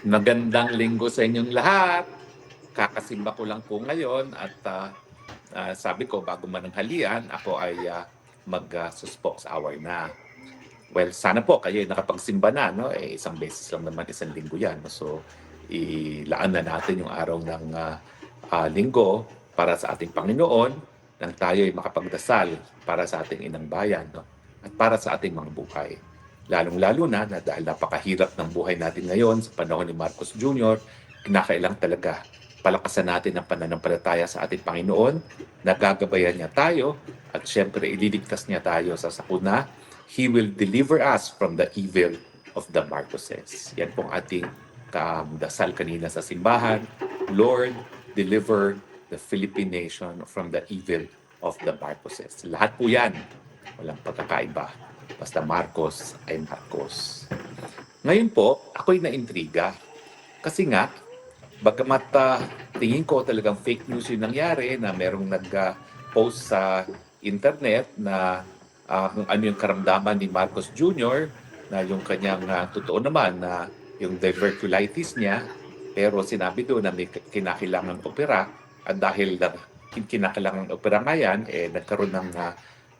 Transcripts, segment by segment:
Magandang linggo sa inyong lahat. Kakasimba ko lang po ngayon at sabi ko bago mananghalian, ako ay mag-suspox hour na. Well, sana po kayo ay nakapagsimba na, no? Isang beses lang naman, isang linggo yan. So, ilaan na natin yung araw ng linggo para sa ating Panginoon nang tayo ay makapagdasal para sa ating inang bayan, no? At para sa ating mga buhay. Lalong-lalo na dahil napakahirap ng buhay natin ngayon sa panahon ni Marcos Jr., kinakailang talaga palakasan natin ang pananampalataya sa ating Panginoon, nagagabayan niya tayo, at syempre ililigtas niya tayo sa sakuna. He will deliver us from the evil of the Marcoses. Yan pong ating dasal kanina sa simbahan. Lord, deliver the Philippine nation from the evil of the Marcoses. Lahat po yan. Walang pagkakaiba. Basta Marcos ay Marcos. Ngayon po, ako'y naintriga. Kasi nga, bagamat tingin ko talagang fake news yung nangyari na merong nag-post sa internet na kung ano yung karamdaman ni Marcos Jr. na yung kanyang totoo naman na yung diverticulitis niya, pero sinabi doon na may kinakailangan opera at dahil kinakailangan opera nga yan, nagkaroon ng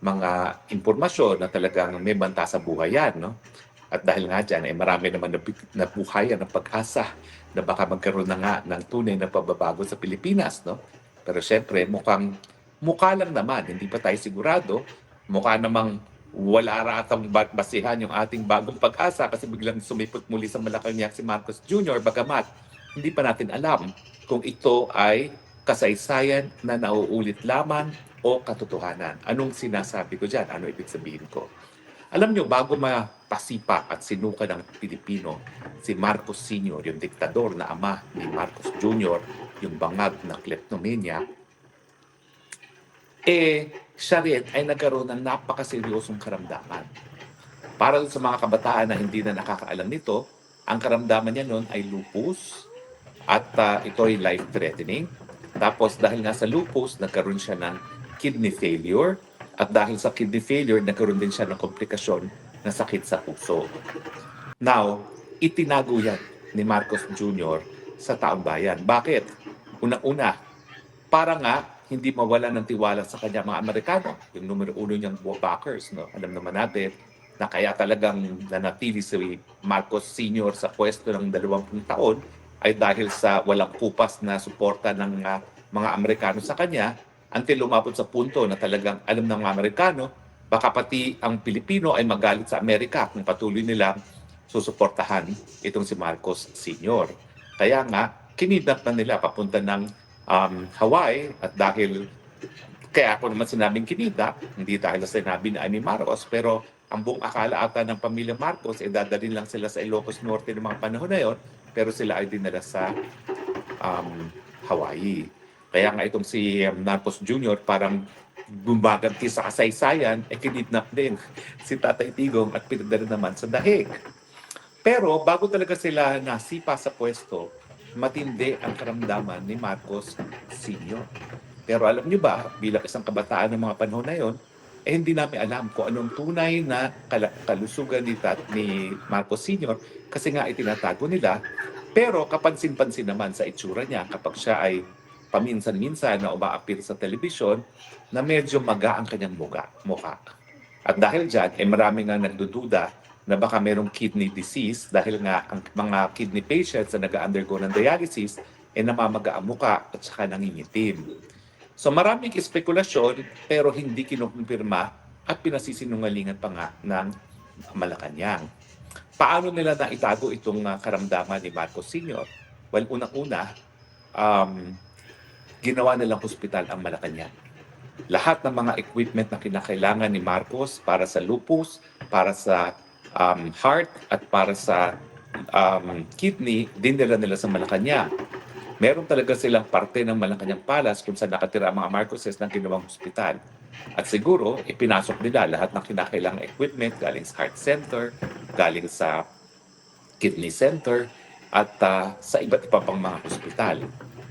mga impormasyon na talagang may banta sa buhay yan, no? At dahil nga dyan, marami naman nabuhayan ng pag-asa na baka magkaroon na nga ng tunay na pagbabago sa Pilipinas, no? Pero syempre, mukha lang naman, hindi pa tayo sigurado. Mukha namang wala ratang basihan yung ating bagong pag-asa kasi biglang sumipot muli sa Malacanang si Marcos Jr. Bagamat hindi pa natin alam kung ito ay kasaysayan na nauulit lamang o katotohanan. Anong sinasabi ko dyan? Ano ibig sabihin ko? Alam nyo, bago mapasipa at sinuka ng Pilipino, si Marcos Sr., yung diktador na ama ni Marcos Jr., yung bangag na kleptomania, siya rin ay nagkaroon ng napakaseryosong karamdaman. Para sa mga kabataan na hindi na nakakaalam nito, ang karamdaman niya noon ay lupus at ito ay life-threatening. Tapos dahil nga sa lupus, nagkaroon siya ng kidney failure at dahil sa kidney failure, nagkaroon din siya ng komplikasyon na sakit sa puso. Now, itinago yan ni Marcos Jr. sa taong bayan. Bakit? Unang-una, para nga hindi mawala ng tiwala sa kanya mga Amerikano, yung numero uno niyang backers. No? Alam naman natin na kaya talagang nanatili si Marcos Sr. sa pwesto ng 20 taon ay dahil sa walang kupas na suporta ng mga Amerikano sa kanya until lumabot sa punto na talagang alam ng mga Amerikano, baka pati ang Pilipino ay magalit sa Amerika kung patuloy nilang susuportahan itong si Marcos Sr. Kaya nga, kinidnap na nila papunta ng Hawaii at dahil kaya ako naman sinabing kinidnap, hindi dahil sa sinabi ni Amy Marcos, pero ang buong akala ata ng pamilya Marcos, dadalhin lang sila sa Ilocos Norte ng mga panahon na yon, pero sila ay dinala sa Hawaii. Kaya nga itong si Marcos Jr. parang bumaganti sa kasaysayan, kinidnap din si Tatay Tigong at pinadala naman sa dahig. Pero bago talaga sila nasipa sa pwesto, matindi ang karamdaman ni Marcos Sr. Pero alam niyo ba, bilang isang kabataan ng mga panahon na yon, hindi namin alam kung anong tunay na kalusugan ni Marcos Sr. kasi nga itinatago nila. Pero kapansin-pansin naman sa itsura niya kapag siya ay paminsan-minsan na umaapir sa telebisyon na medyo maga ang kanyang mukha. At dahil dyan, marami nga nagdududa na baka merong kidney disease dahil nga ang mga kidney patients na nag-undergo ng dialysis namamaga ang mukha at saka nangingitim. So maraming espekulasyon pero hindi kinukumpirma at pinasisinungalingan pa nga ng Malacanang. Paano nila naitago itong karamdaman ni Marcos Sr.? Well, unang-una, ginawa nilang hospital ang Malacanang. Lahat ng mga equipment na kinakailangan ni Marcos para sa lupus, para sa heart at para sa kidney, dinala nila sa Malacanang. Meron talaga silang parte ng Malacanang Palace kung saan nakatira ang mga Marcoses ng ginawang hospital. At siguro, ipinasok nila lahat ng kinakailangang equipment galing sa heart center, galing sa kidney center, at sa iba't iba pang mga hospital.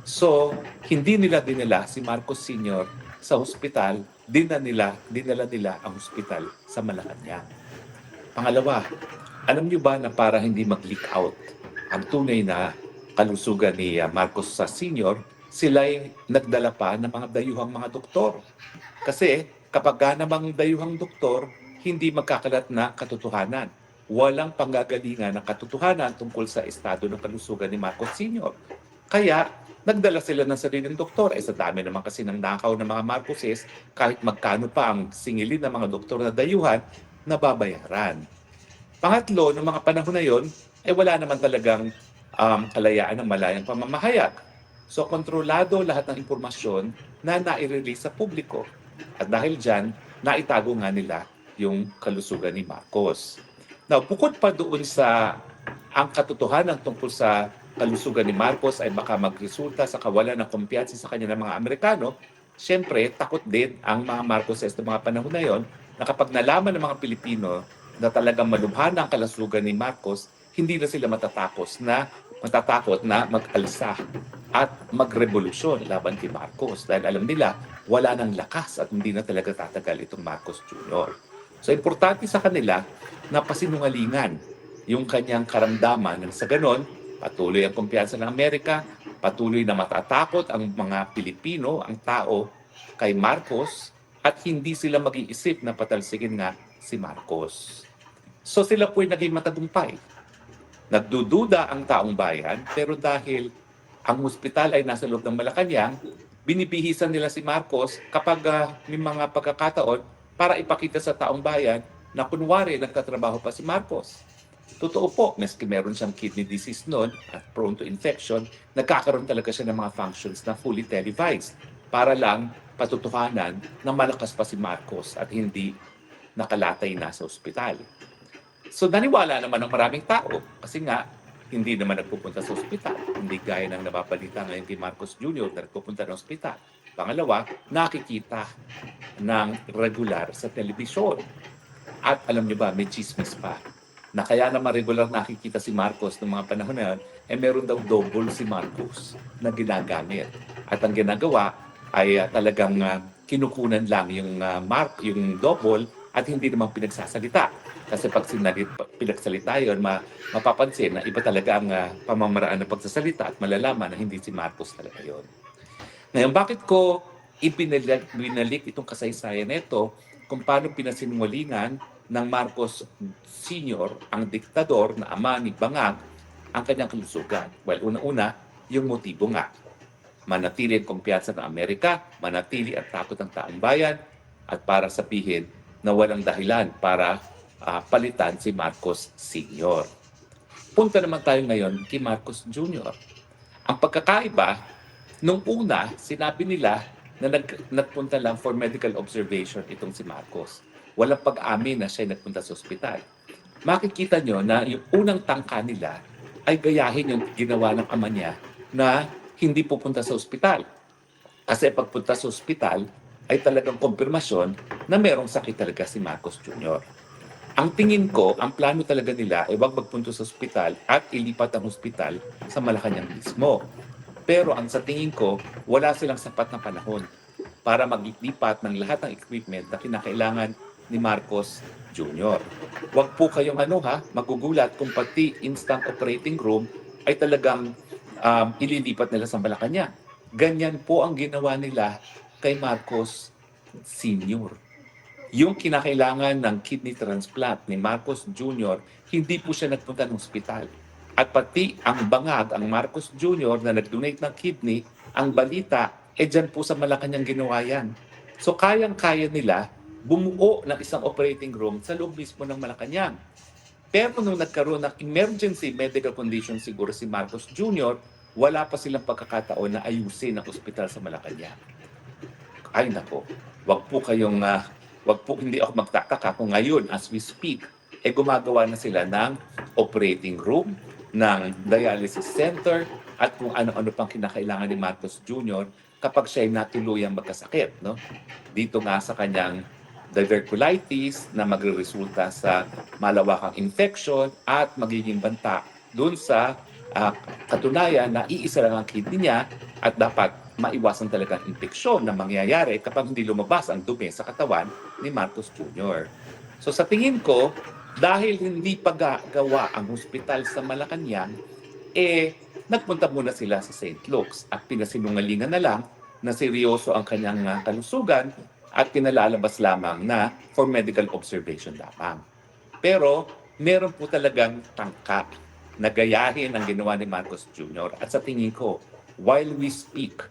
So, hindi nila dinala si Marcos Sr. sa hospital, dinala nila ang hospital sa Malacanang. Pangalawa, alam niyo ba na para hindi mag-leak out ang tunay na kalusugan ni Marcos sa Senior, sila'y nagdala pa ng mga dayuhang mga doktor. Kasi kapag namang dayuhang doktor, hindi magkakalat na katotohanan. Walang panggagalingan ng katotohanan tungkol sa estado ng kalusugan ni Marcos Senior. Kaya nagdala sila ng sariling doktor. Sa dami naman kasi ng nakaw ng mga Marcoses, kahit magkano pa ang singilin ng mga doktor na dayuhan, nababayaran. Pangatlo, noong mga panahon na yon, wala naman talagang kalayaan ng malayang pamamahayag. So kontrolado lahat ng impormasyon na nai-release sa publiko. At dahil dyan, naitago nga nila yung kalusugan ni Marcos. Now, bukod pa doon sa ang katotohanan tungkol sa kalusugan ni Marcos ay baka magresulta sa kawalan ng kumpiyansa sa kanya ng mga Amerikano, siyempre, takot din ang mga Marcoses ng mga panahon na yon na kapag nalaman ng mga Pilipino na talagang malubha na ang kalusugan ni Marcos, hindi na sila matatakot na mag-alsa at magrevolusyon laban kay Marcos dahil alam nila wala nang lakas at hindi na talaga tatagal itong Marcos Jr. So importante sa kanila na pasinungalingan yung kanyang karamdaman nang sa ganon, patuloy ang kumpiyansa ng Amerika, patuloy na matatakot ang mga Pilipino, ang tao kay Marcos at hindi sila mag-iisip na patalsigin nga si Marcos. So sila po'y naging matagumpay. Nagdududa ang taong bayan, pero dahil ang ospital ay nasa loob ng Malacanang, binibihisan nila si Marcos kapag may mga pagkakataon para ipakita sa taong bayan na kunwari nagtatrabaho pa si Marcos. Totoo po, maski meron siyang kidney disease noon at prone to infection, nagkakaroon talaga siya ng mga functions na fully televised para lang patutuhanan na malakas pa si Marcos at hindi nakalatay na sa ospital. So naniwala naman ng maraming tao kasi nga hindi naman nagpupunta sa ospital. Hindi gaya ng nababalita ngayon kay Marcos Jr. na nagpupunta ng ospital. Pangalawa, nakikita ng regular sa telebisyon. At alam niyo ba, may chismis pa na kaya naman regular nakikita si Marcos ng mga panahon na yun, meron daw double si Marcos na ginagamit. At ang ginagawa ay talagang kinukunan lang yung yung double at hindi naman pinagsasalita. Kasi pag pinagsalita yun, mapapansin na iba talaga ang pamamaraan ng pagsasalita at malalaman na hindi si Marcos talaga yun. Ngayon, bakit ko binalik itong kasaysayan nito kung paano pinasinungalingan ng Marcos Sr., ang diktador na ama ni Bangag, ang kanyang kalusugan? Well, una-una, yung motibo nga. Manatili ang kumpiyansa ng Amerika, manatili ang takot ng taong bayan, at para sabihin na walang dahilan para palitan si Marcos Sr. Punta naman tayo ngayon kay Marcos Jr. Ang pagkakaiba, nung una, sinabi nila na nagpunta lang for medical observation itong si Marcos. Walang pag-amin na siya nagpunta sa ospital. Makikita nyo na yung unang tangka nila ay gayahin yung ginawa ng ama niya na hindi pupunta sa ospital. Kasi pagpunta sa ospital ay talagang kumpirmasyon na merong sakit talaga si Marcos Jr. Ang tingin ko, ang plano talaga nila ay wag magpunta sa ospital at ilipat ang ospital sa Malacanang mismo. Pero ang sa tingin ko, wala silang sapat na panahon para maglipat ng lahat ng equipment na kinakailangan ni Marcos Jr. Wag po kayong magugulat kung pati instant operating room ay talagang ililipat nila sa Malacanang. Ganyan po ang ginawa nila kay Marcos Sr. Yung kinakailangan ng kidney transplant ni Marcos Jr., hindi po siya nagpunta ng ospital. At pati ang Bangag, ang Marcos Jr. na nag-donate ng kidney, ang balita, dyan po sa Malacanang ginawa yan. So kayang-kaya nila bumuo ng isang operating room sa loob mismo ng Malacanang. Pero nung nagkaroon ng emergency medical condition siguro si Marcos Jr., wala pa silang pagkakataon na ayusin ang ospital sa Malacanang. Ay nako, hindi ako magtataka kung ngayon, as we speak, gumagawa na sila ng operating room, ng dialysis center, at kung ano-ano pang kinakailangan ni Marcos Jr. kapag siya ay natuluyang magkasakit. No? Dito nga sa kanyang diverculitis na magre-resulta sa malawakang infection at magiging banta dun sa katunayan na iisa lang ang kidney niya at dapat maiwasan talaga ang infeksyon na mangyayari kapag hindi lumabas ang dumi sa katawan ni Marcos Jr. So sa tingin ko, dahil hindi paggawa ang hospital sa Malacanang, nagpunta muna sila sa St. Luke's at pinasinungalingan na lang na seryoso ang kanyang kalusugan at pinalalabas lamang na for medical observation lamang. Pero meron po talagang tangka na gayahin ang ginawa ni Marcos Jr. At sa tingin ko, while we speak,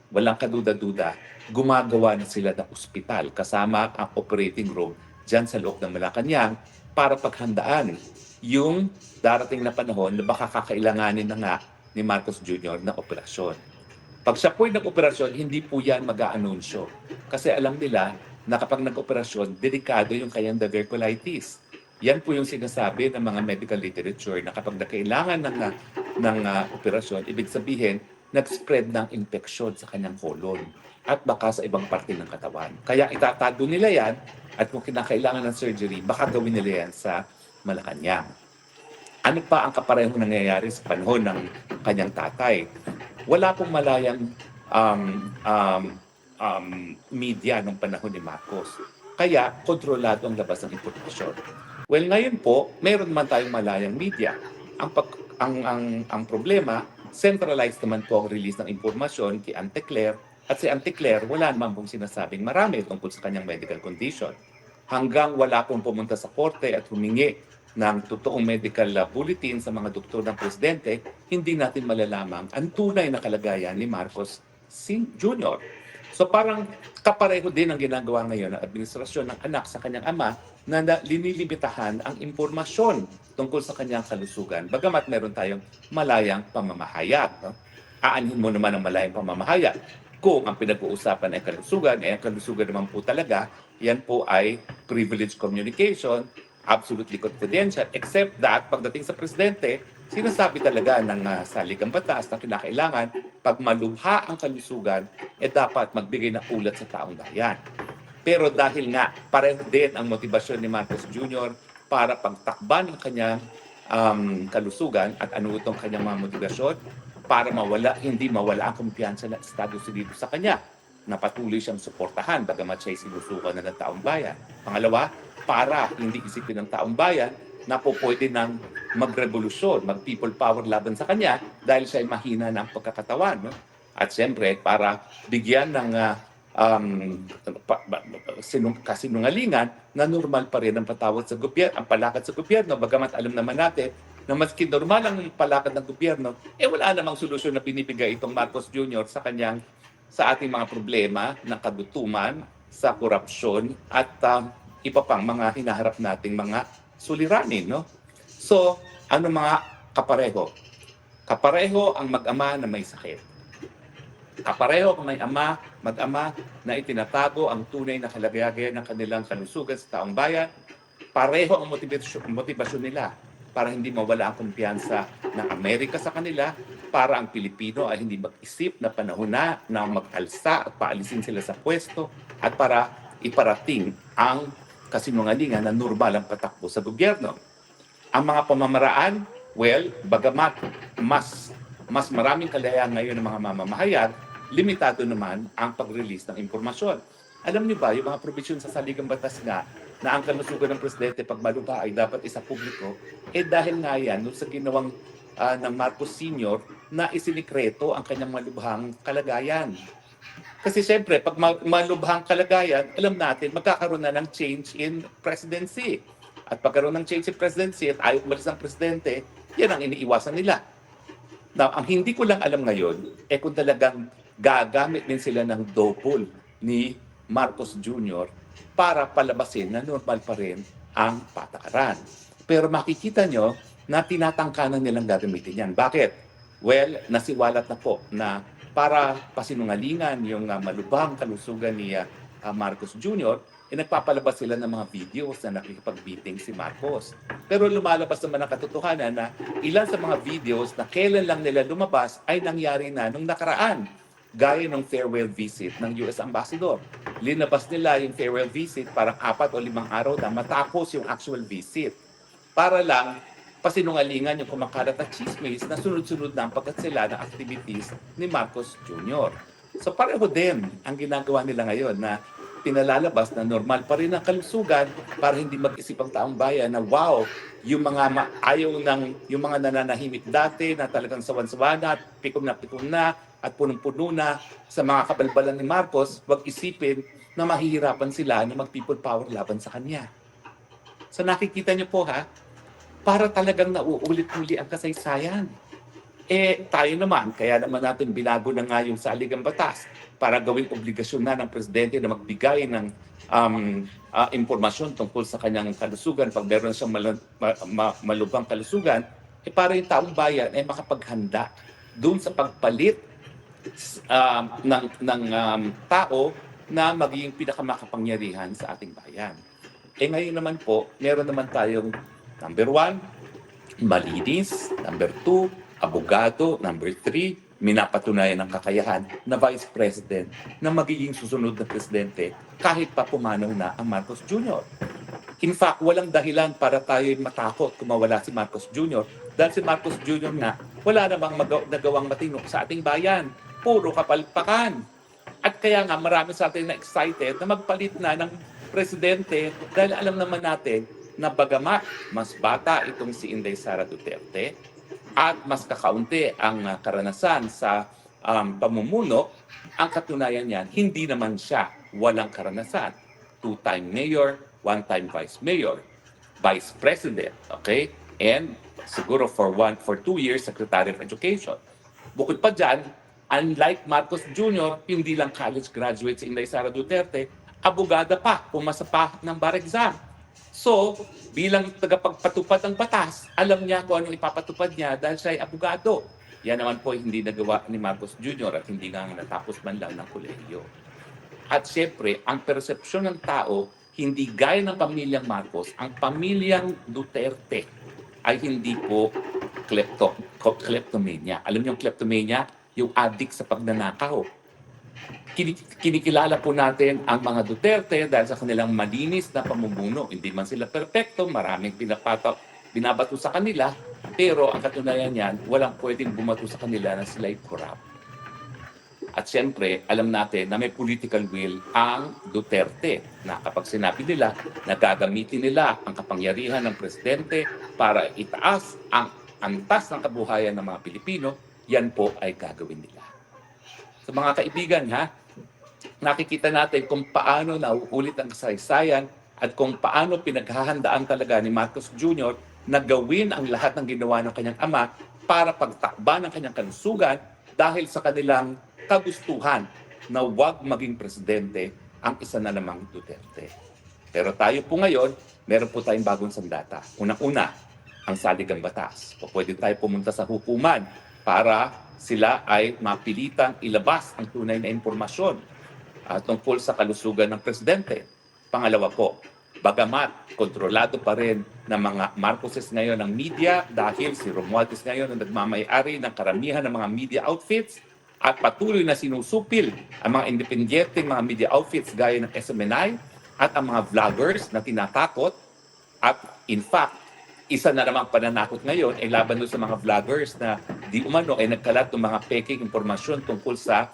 walang kaduda-duda, gumagawa na sila ng ospital kasama ang operating room dyan sa loob ng Malacanang para paghandaan yung darating na panahon na baka kakailanganin na nga ni Marcos Jr. na operasyon. Pag siya po'y nag-operasyon, hindi po yan mag-aanunsyo. Kasi alam nila na kapag nag-operasyon, delikado yung kanyang diverculitis. Yan po yung sinasabi ng mga medical literature na kapag nakailangan ng operasyon, ibig sabihin, nag-spread ng infeksyon sa kanyang colon at baka sa ibang parte ng katawan. Kaya itatago nila yan at kung kinakailangan ng surgery, baka gawin nila yan sa Malacanang. Ano pa ang kaparehong nangyayari sa panahon ng kanyang tatay? Wala pong malayang media nung panahon ni Marcos. Kaya kontrolado ang labas ng impormasyon. Well, ngayon po, mayroon naman tayong malayang media. Ang problema, centralized naman po ang release ng impormasyon kay Auntie Claire at si Auntie Claire wala naman pong sinasabing marami tungkol sa kanyang medical condition. Hanggang wala pong pumunta sa korte at humingi ng totoong medical bulletin sa mga doktor ng presidente, hindi natin malalaman ang tunay na kalagayan ni Marcos Jr. So parang kapareho din ang ginagawa ngayon ng administrasyon ng anak sa kanyang ama na linilibitahan ang impormasyon tungkol sa kanyang kalusugan. Bagamat meron tayong malayang pamamahayag. No? Aanhin mo naman ang malayang pamamahayag. Kung ang pinag-uusapan ay kalusugan, ang kalusugan naman po talaga, yan po ay privileged communication, absolutely confidential, except that pagdating sa presidente, sinasabi talaga ng saligang batas na kinakailangan pag malubha ang kalusugan, dapat magbigay ng ulat sa taong bayan. Pero dahil nga pareho din ang motibasyon ni Marcos Jr. para pagtakban ang kanyang kalusugan at ano itong kanyang mga motibasyon para hindi mawala ang kumpiyansa ng Estados Unidos sa kanya na patuloy siyang suportahan bagamat siya'y sinusukan na ng taong bayan. Pangalawa, para hindi isipin ng taong bayan na po pwede nang magrevolusyon, mag-people power laban sa kanya dahil siya ay mahina ng pagkakatawan. No? At siyempre, para bigyan ng kasinungalingan na normal pa rin ang patawad sa gobyerno, ang palakad sa gobyerno, bagamat alam naman natin na maski normal ang palakad ng gobyerno, wala namang solusyon na binibigay itong Marcos Jr. sa ating mga problema ng kagutuman, sa korupsyon at iba pang mga hinaharap nating mga suliranin, no? So, ano mga kapareho? Kapareho ang mag-ama na may sakit. Kapareho ang mag-ama na itinatago ang tunay na kalagayan ng kanilang kalusugan sa taong bayan. Pareho ang motivasyon nila para hindi mawala ang kumpiyansa ng Amerika sa kanila, para ang Pilipino ay hindi mag-isip na panahon na mag-alsa at paalisin sila sa pwesto at para iparating ang kasinungalingan na normal ang patakbo sa gobyerno. Ang mga pamamaraan, well, bagamat mas maraming kalayaan ngayon ng mga mamamahayag, limitado naman ang pag-release ng impormasyon. Alam niyo ba, yung mga provision sa saligang batas nga na ang kalusugan ng presidente pag malubha ay dapat isa publiko, dahil nga yan sa ginawang ng Marcos Sr. na isinikreto ang kanyang malubhang kalagayan. Kasi siyempre, pag malubhang kalagayan, alam natin, magkakaroon na ng change in presidency. At pagkaroon ng change in presidency at ayaw umalis ang presidente, yan ang iniiwasan nila. Now, ang hindi ko lang alam ngayon, kung talagang gagamit din sila ng double ni Marcos Jr. para palabasin na normal pa rin ang patakaran. Pero makikita nyo na tinatangkanan nilang gagamitin yan. Bakit? Well, nasiwalat na po na para pasinungalingan yung malubhang kalusugan ni Marcos Jr., nagpapalabas sila ng mga videos na nakikipag-beating si Marcos. Pero lumalabas naman ang katotohanan na ilan sa mga videos na kailan lang nila lumabas ay nangyari na nung nakaraan. Gaya ng farewell visit ng US Ambassador. Linabas nila yung farewell visit parang 4 o 5 araw na matapos yung actual visit. Para lang pasinungalingan yung kumakalat na chismis na sunod-sunod na ang pagkatsila ng activities ni Marcos Jr. So pareho din ang ginagawa nila ngayon na pinalalabas na normal pa rin ang kalusugan para hindi mag-isip ang taong bayan na wow, yung mga yung mga nananahimik dati na talagang sawan-sawa na, pikon na, at punong-puno na sa mga kabalbalan ni Marcos, wag isipin na mahihirapan sila na mag-people power laban sa kanya. So nakikita niyo po para talagang nauulit-uli ang kasaysayan. Tayo naman, kaya naman natin binago na nga yung saligang batas para gawing obligasyon na ng presidente na magbigay ng impormasyon tungkol sa kanyang kalusugan pag meron siyang malubhang kalusugan, para yung taong bayan ay makapaghanda doon sa pagpalit ng tao na magiging pinakamakapangyarihan sa ating bayan. Ngayon naman po, meron naman tayong number 1, malinis, number 2, abogado, number 3, minapatunayan ng kakayahan na Vice President na magiging susunod na presidente kahit pa pumanaw na ang Marcos Jr. In fact, walang dahilan para tayo matakot kung mawala si Marcos Jr. dahil si Marcos Jr. na wala namang nagawang matino sa ating bayan. Puro kapalpakan. At kaya nga marami sa atin na excited na magpalit na ng presidente dahil alam naman natin na bagamat mas bata itong si Inday Sara Duterte at mas kakaunti ang karanasan sa pamumuno, ang katunayan niyan, hindi naman siya walang karanasan. 2-time mayor, 1-time vice mayor, vice president, okay? And siguro for 2 years, Secretary of Education. Bukod pa dyan, unlike Marcos Jr., hindi lang college graduate si Inday Sara Duterte, abogada pa, pumasa pa ng bar exam. So, bilang tagapagpatupad ng batas, alam niya kung anong ipapatupad niya dahil siya ay abogado. Yan naman po hindi nagawa ni Marcos Jr. at hindi nga natapos man lang ng kolehiyo. At siyempre, ang persepsyon ng tao, hindi gaya ng pamilyang Marcos, ang pamilyang Duterte ay hindi po kleptomania. Alam niyo yung kleptomania? Yung addict sa pagnanakaw. Kinikilala po natin ang mga Duterte dahil sa kanilang malinis na pamumuno. Hindi man sila perpekto, maraming binabato sa kanila, pero ang katunayan niyan, walang pwedeng bumato sa kanila na sila'y corrupt. At siyempre, alam natin na may political will ang Duterte na kapag sinabi nila na gagamitin nila ang kapangyarihan ng presidente para itaas ang antas ng kabuhayan ng mga Pilipino, yan po ay gagawin nila. So mga kaibigan nakikita natin kung paano nauulit ang kasaysayan at kung paano pinaghahandaan talaga ni Marcos Jr. na gawin ang lahat ng ginawa ng kanyang ama para pagtakba ng kanyang kalusugan dahil sa kanilang kagustuhan na huwag maging presidente ang isa na namang Duterte. Pero tayo po ngayon, meron po tayong bagong sandata. Unang-una, ang saligang batas. O pwede tayo pumunta sa hukuman para sila ay mapilitang ilabas ang tunay na impormasyon tungkol sa kalusugan ng presidente. Pangalawa po, bagamat kontrolado pa rin ng mga Marcoses ngayon ng media dahil si Romualdez ngayon ang nagmamay-ari ng karamihan ng mga media outfits at patuloy na sinusupil ang mga independenteng mga media outfits gaya ng SMNI at ang mga vloggers na tinatakot at in fact, isa na namang pananakot ngayon ay laban doon sa mga vloggers na di umano ay nagkalat ng mga peking impormasyon tungkol sa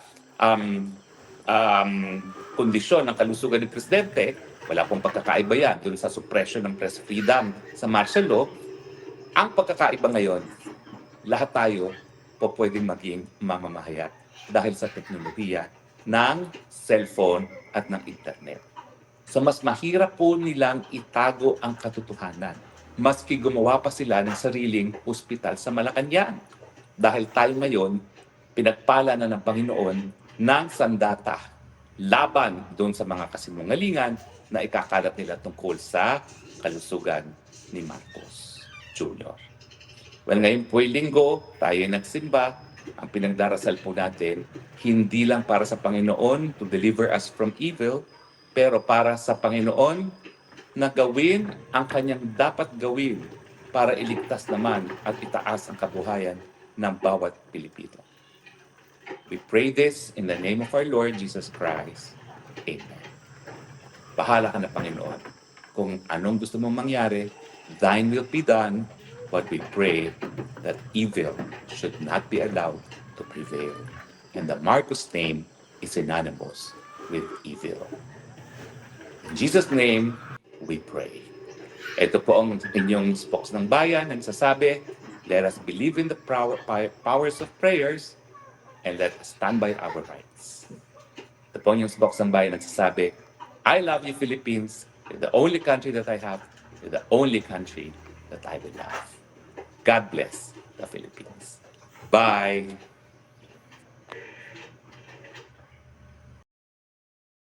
kondisyon ng kalusugan ng presidente. Wala pong pagkakaiba yan doon sa suppression ng press freedom sa martial law. Ang pagkakaiba ngayon, lahat tayo po pwedeng maging mamamahayag dahil sa teknolohiya ng cellphone at ng internet. So mas mahirap po nilang itago ang katotohanan maski gumawa pa sila ng sariling ospital sa Malacanang. Dahil tayo ngayon, pinagpala na ng Panginoon ng sandata laban doon sa mga kasinungalingan na ikakalat nila tungkol sa kalusugan ni Marcos Jr. Well, ngayon po'y linggo, tayo nagsimba. Ang pinagdarasal po natin, hindi lang para sa Panginoon to deliver us from evil, pero para sa Panginoon na gawin ang kanyang dapat gawin para iligtas naman at itaas ang kabuhayan ng bawat Pilipino. We pray this in the name of our Lord Jesus Christ. Amen. Bahala ka na, Panginoon. Kung anong gusto mong mangyari, thine will be done, but we pray that evil should not be allowed to prevail. And the Marcos name is synonymous with evil. In Jesus' name, we pray. Ito po ang inyong spokes ng bayan na nagsasabi, let us believe in the powers of prayers and let us stand by our rights. Ito po yung spokes ng bayan na nagsasabi, I love you, Philippines. You're the only country that I have. You're the only country that I will love. God bless the Philippines. Bye.